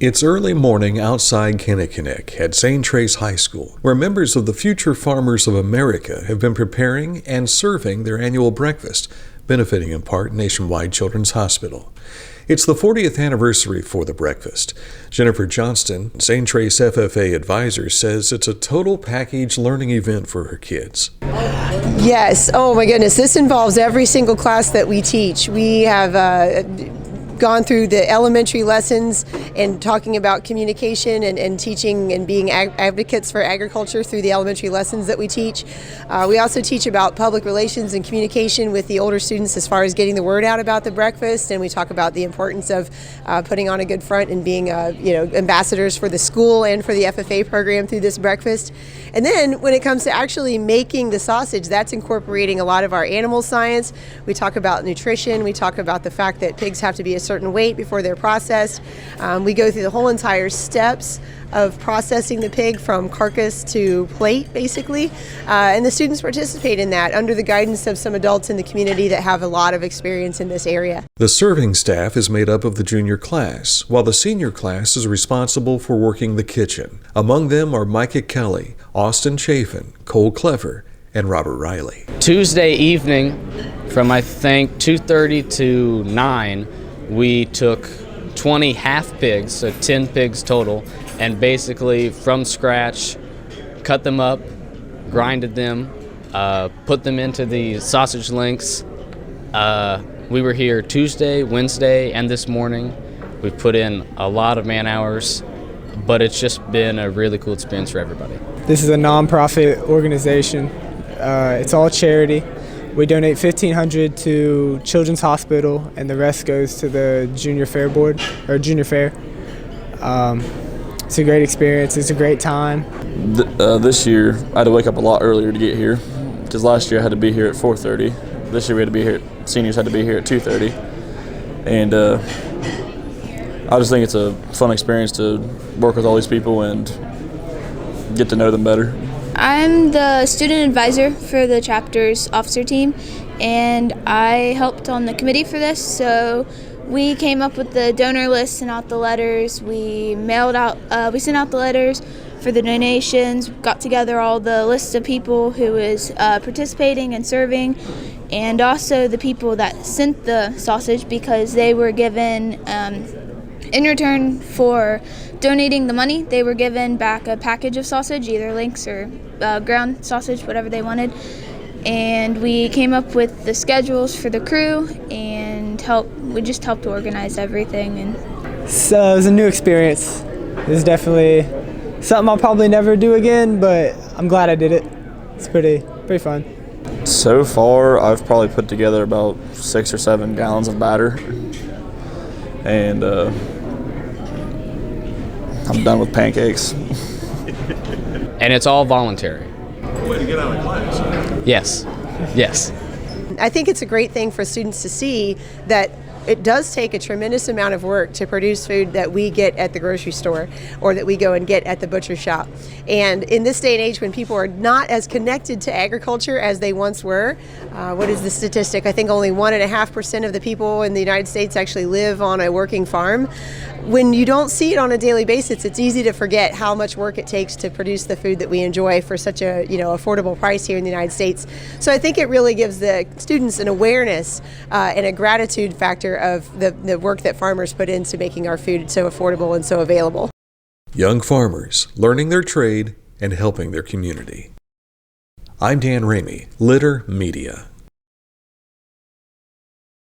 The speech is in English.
It's early morning outside Kinnickinnick at Zane Trace High School, where members of the Future Farmers of America have been preparing and serving their annual breakfast, benefiting in part Nationwide Children's Hospital. It's the 40th anniversary for the breakfast. Jennifer Johnston, Zane Trace FFA advisor, says it's a total package learning event for her kids. Yes. Oh my goodness. This involves every single class that we teach. We have gone through the elementary lessons and talking about communication and teaching and being advocates for agriculture through the elementary lessons that we teach. We also teach about public relations and communication with the older students as far as getting the word out about the breakfast, and we talk about the importance of putting on a good front and being ambassadors for the school and for the FFA program through this breakfast. And then when it comes to actually making the sausage, that's incorporating a lot of our animal science. We talk about nutrition. We talk about the fact that pigs have to be a certain weight before they're processed. We go through the whole entire steps of processing the pig from carcass to plate, basically. And the students participate in that under the guidance of some adults in the community that have a lot of experience in this area. The serving staff is made up of the junior class, while the senior class is responsible for working the kitchen. Among them are Micah, Kelley, Austin Chaffin, Cole Clever, and Robert Riley. Tuesday evening from I think 2:30 to 9, we took 20 half pigs, so 10 pigs total, and basically from scratch cut them up, grinded them, put them into the sausage links. We were here Tuesday, Wednesday, and this morning. We've put in a lot of man hours, but it's just been a really cool experience for everybody. This is a nonprofit organization. It's all charity. We donate $1,500 to Children's Hospital, and the rest goes to the Junior Fair Board, or Junior Fair. It's a great experience. It's a great time. This year, I had to wake up a lot earlier to get here, because last year I had to be here at 4:30. This year we had to be here. Seniors had to be here at 2:30, and I just think it's a fun experience to work with all these people and get to know them better. I'm the student advisor for the chapter's officer team, and I helped on the committee for this. So we came up with the donor list, sent out the letters. We sent out the letters for the donations. Got together all the lists of people who was participating and serving, and also the people that sent the sausage, because they were given in return for donating the money, they were given back a package of sausage, either links or ground sausage, whatever they wanted. And we came up with the schedules for the crew and we just helped organize everything. And so it was a new experience. It was definitely something I'll probably never do again, but I'm glad I did it. It's pretty fun. So far, I've probably put together about 6 or 7 gallons of batter, and I'm done with pancakes. And it's all voluntary. Way to get out of class. Yes. I think it's a great thing for students to see that it does take a tremendous amount of work to produce food that we get at the grocery store or that we go and get at the butcher shop. And in this day and age when people are not as connected to agriculture as they once were, what is the statistic? I think only 1.5% of the people in the United States actually live on a working farm. When you don't see it on a daily basis, it's easy to forget how much work it takes to produce the food that we enjoy for such a affordable price here in the United States. So I think it really gives the students an awareness and a gratitude factor of the work that farmers put into making our food so affordable and so available. Young farmers learning their trade and helping their community. I'm Dan Ramey, Litter Media.